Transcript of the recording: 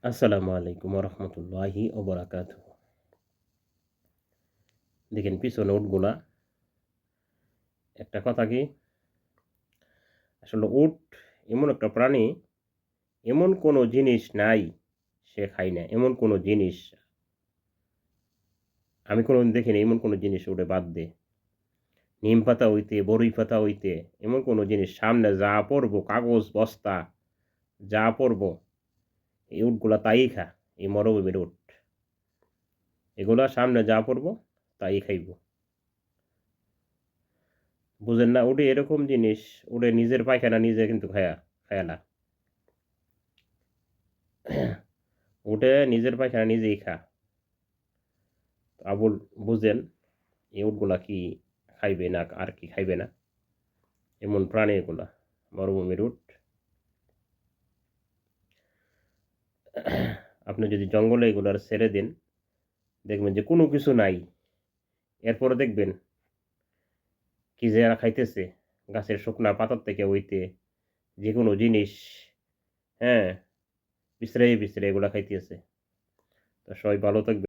আসসালামু আলাইকুম রহমতুল্লাহি ওবরাকাতুহ। দেখেন পিছনে উটগুলা, একটা কথা কি, আসলে উট এমন একটা প্রাণী, এমন কোনো জিনিস নাই সে খায় না। এমন কোনো জিনিস আমি কোনোদিন দেখিনি, এমন কোনো জিনিস উঠে বাদ দে। নিম পাতা হইতে, বড়ই পাতা হইতে, এমন কোনো জিনিস সামনে যা পড়বো, কাগজ বস্তা যা পড়বো, এই উটগুলা তাই খা। এই মরুভূমির উট এগুলা সামনে যা পড়বো তাই খাইব। বুঝেন না? উটে এরকম জিনিস, উটে নিজের পায়খানা নিজে কিন্তু খায়া না। উটে নিজের পায়খানা নিজেই খা। আবুল বুঝেন এই উটগুলা কি খাইবে না আর কি খাইবে না, এমন প্রাণী এগুলা, মরুভূমির উট। আপনি যদি জঙ্গলে এগুলার ছেড়ে দেন, দেখবেন যে কোনো কিছু নাই। এরপরে দেখবেন কি যে এরা খাইতেছে, গাছের শুকনা পাতার থেকে হইতে যে কোনো জিনিস, হ্যাঁ, বিছড়াই বিছড়াই এগুলা খাইতেছে। তো সবাই ভালো থাকবে।